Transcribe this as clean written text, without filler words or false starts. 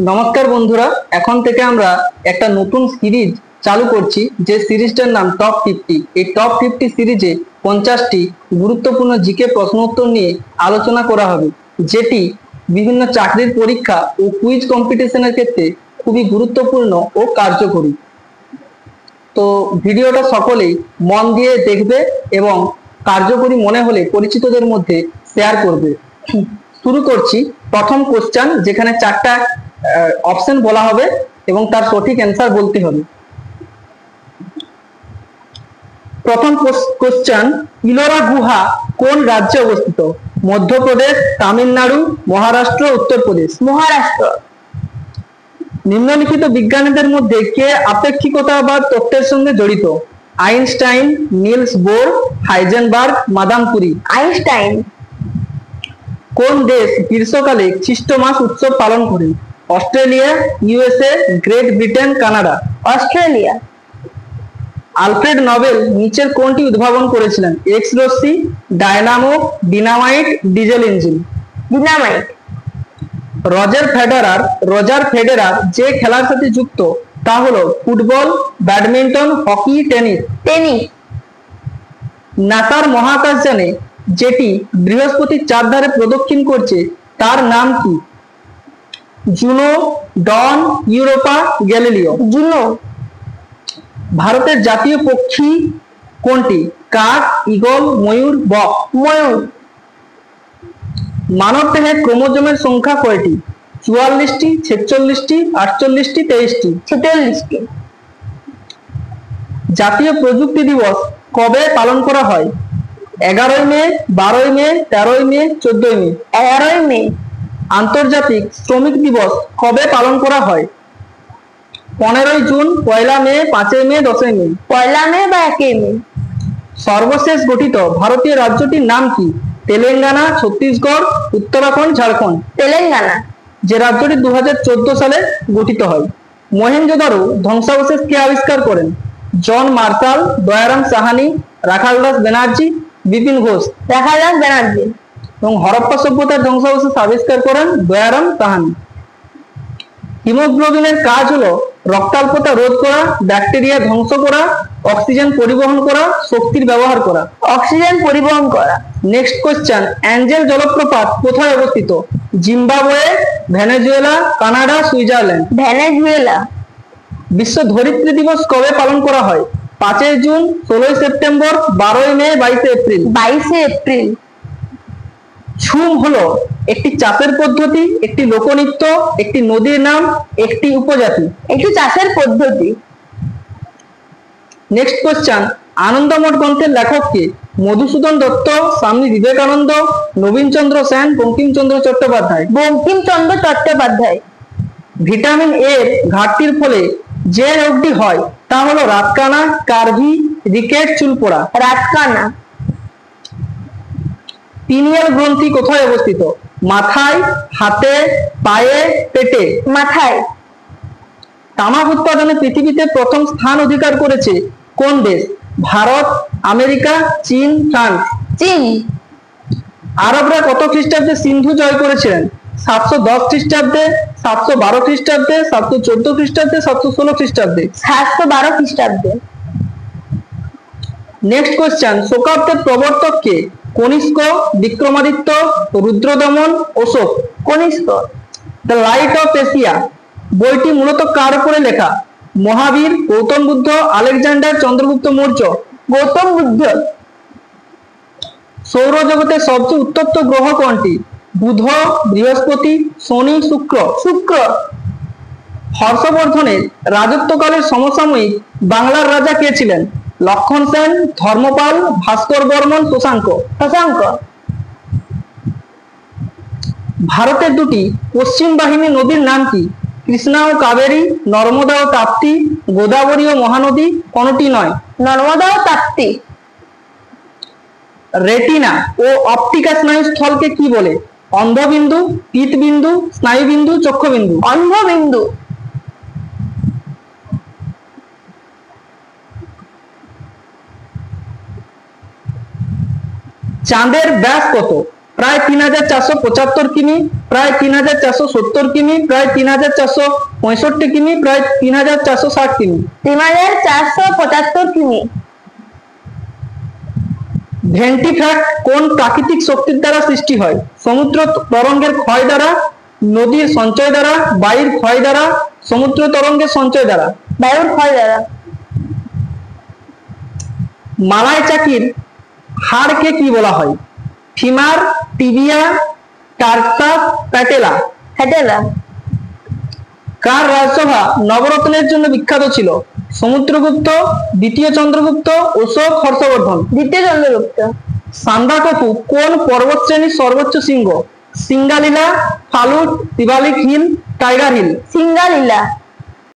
নমস্কার বন্ধুরা, এখন থেকে আমরা একটা নতুন সিরিজ চালু করছি, যে সিরিজটার নাম টপ 50। এই টপ 50 সিরিজে 50টি গুরুত্বপূর্ণ জিকে প্রশ্ন উত্তর নিয়ে আলোচনা করা হবে, যেটি বিভিন্ন চাকরির পরীক্ষা ও কুইজ কম্পিটিশনের ক্ষেত্রে খুবই গুরুত্বপূর্ণ ও কার্যকরী। তো ভিডিওটা সকলেই মন দিয়ে দেখবে এবং কার্যকরী মনে হলে পরিচিতদের মধ্যে শেয়ার করবে। শুরু করছি প্রথম কোশ্চেন, যেখানে চারটা অপশন বলা হবে এবং তার সঠিক অ্যান্সার বলতে হবে। প্রথম কোশ্চেন, ইলোরা গুহা কোন রাজ্যে অবস্থিত? মধ্যপ্রদেশ, তামিলনাড়ু, মহারাষ্ট্র, উত্তরপ্রদেশ। মহারাষ্ট্র। নিম্নলিখিত বিজ্ঞানীদের মধ্যে কে আপেক্ষিকতাবাদ তত্ত্বের সঙ্গে জড়িত? Einstein, Niels Bohr, Heisenberg, Madame Curie. Einstein. কোন দেশ গ্রীষ্মকালে খ্রিস্টমাস উৎসব পালন করে? Australia, USA, Great Britain, Canada. Australia. Alfred Nobel নিচের কোনটি উদ্ভাবন করেছিলেন? এক্স রশ্মি, dynamo, dynamite, diesel engine. Dynamite. Roger Federer যে খেলার সাথে যুক্ত তা হলো football, badminton, hockey, tennis. Tennis. নাসার মহাকাশযানে যেটি বৃহস্পতির চারধারে প্রদক্ষিণ করছে তার নাম কি? জুনো, ডন, ইউরোপা, গ্যালিলিও। জুনো। ভারতের জাতীয় পক্ষী কোনটি? কাক, ঈগল, ময়ূর, বক। ময়ূর। মানব দেহে ক্রোমোজোমের সংখ্যা কয়টি? 44টি, 46টি, 48টি, 23টি। 46টি। জাতীয় প্রযুক্তি দিবস কবে পালন করা হয়? 11ই মে, 12ই মে, 13ই মে, 14ই মে। 11ই মে। আন্তর্জাতিক শ্রমিক দিবস কবে পালন করা হয়? 15ই জুন, 1লা মে, 5ই মে, 10ই মে। 1লা মে বা 1 মে। সর্বশেষ গঠিত ভারতীয় রাজ্যটির নাম কি? তেলেঙ্গানা, ছত্তিশগড়, উত্তরাখণ্ড, ঝাড়খণ্ড। তেলেঙ্গানা। যে রাজ্যটি 2014 সালে গঠিত হয়। মহেঞ্জোদারো ধ্বংসাবশেষ কে আবিষ্কার করেন? John Marshall, Dayaram Sahni, Rakhaldas Banerjee, Bipin Ghosh. রাখালদাস ব্যানার্জি। এবং হরপ্পা সভ্যতার ধ্বংসাবশেষ আবিষ্কার করেন দয়ারাম সাহানি। হিমোগ্লোবিনের কাজ হলো রক্তাল্পতা রোধ করা, ব্যাকটেরিয়া ধ্বংস করা, অক্সিজেন পরিবহন করা, শক্তির ব্যবহার করা। অক্সিজেন পরিবহন করা। নেক্সট কোশ্চেন, অ্যাঞ্জেল জলপ্রপাত কোথায় অবস্থিত? Zimbabwe, Venezuela, Canada, Switzerland. Venezuela. বিশ্ব ধরিত্রী দিবস কবে পালন করা হয়? 5ই জুন, 16ই সেপ্টেম্বর, 12ই মে, 22 এপ্রিল। 22 এপ্রিল। ঝুম হলো একটি চাষের পদ্ধতি, একটি লোকনৃত্য, একটি নদীর নাম, একটি উপজাতি। একটি চাষের পদ্ধতি। নেক্সট কোশ্চেন, আনন্দমঠ গ্রন্থের লেখক কে? মধুসূদন দত্ত, স্বামী বিবেকানন্দ, নবীনচন্দ্র সেন, বঙ্কিমচন্দ্র চট্টোপাধ্যায়। বঙ্কিমচন্দ্র চট্টোপাধ্যায়। ভিটামিন এ ঘাটতির ফলে যে রোগটি হয় তা হলো রাতকানা, কার্ভি, রিকেট, চুল পড়া। রাতকানা। পিনিয়াল গ্রন্থি কোথায় অবস্থিত? মাথায়, হাতে, পায়ে, পেটে। মাথায়। তামাক উৎপাদনে পৃথিবীতে প্রথম স্থান অধিকার করেছে কোন দেশ? ভারত, আমেরিকা, চীন, ফ্রান্স। চীন। আরবরা কত খ্রিস্টাব্দে সিন্ধু জয় করেছিলেন? 710 খ্রিস্টাব্দে, 712 খ্রিস্টাব্দে, 714 খ্রিস্টাব্দে, 716 খ্রিস্টাব্দে। 712 খ্রিস্টাব্দে। নেক্সট কোশ্চেন, শোকাব্দের প্রবর্তক কে? Kanishka, Vikramaditya, Rudradaman, Ashoka. Kanishka. The light of Asia বইটি মূলত কার উপরে লেখা? মহাবীর, গৌতম বুদ্ধ, আলেকজান্ডার, চন্দ্রগুপ্ত মৌর্য। গৌতম বুদ্ধ। সৌরজগতের সবচেয়ে উত্তপ্ত গ্রহ কোনটি? বুধ, বৃহস্পতি, শনি, শুক্র। শুক্র। হর্ষবর্ধনের রাজত্বকালের সমসাময়িক বাংলার রাজা কে ছিলেন? লক্ষণ সেন, ধর্মপাল, ভাস্কর বর্মন, শশাঙ্ক। শশাঙ্ক। ভারতের দুটি পশ্চিম বাহিনী নদীর নাম কি? কৃষ্ণা ও কাবেরী, নর্মদা ও তাপ্তি, গোদাবরী ও মহানদী, কোনটি নয়। নর্মদা ও তাপ্তি। রেটিনা ও অপটিকা স্নায়ু স্থলকে কি বলে? অন্ধবিন্দু, পিতবিন্দু, স্নায়ুবিন্দু, চক্ষুবিন্দু। অন্ধবিন্দু। চাঁদের ব্যাস কত? প্রায় 3475 কিমি, প্রায় 3470 কিমি, প্রায় 3465 কিমি, প্রায় 3460 কিমি। 3475 কিমি। ভেন্টিফ্যাক্ট কোন প্রাকৃতিক শক্তির দ্বারা সৃষ্টি হয়? সমুদ্র তরঙ্গের ক্ষয় দ্বারা, নদীর সঞ্চয় দ্বারা, বায়ুর ক্ষয় দ্বারা, সমুদ্র তরঙ্গের সঞ্চয় দ্বারা। বায়ুর ক্ষয় দ্বারা। মালাই চাকির হাড়কে কি বলা হয়? Femur, tibia, tarsus, patella. Patella. কার রাজসভা নবরত্নের জন্য বিখ্যাত ছিল? সমুদ্রগুপ্ত, দ্বিতীয় চন্দ্রগুপ্ত, অশোক, হর্ষবর্ধন। দ্বিতীয় চন্দ্রগুপ্ত। সান্দাকফু কোন পর্বতশ্রেণীর সর্বোচ্চ শৃঙ্গ? Singalila, Phalut, Shivalik Hill, Tiger Hill. Singalila.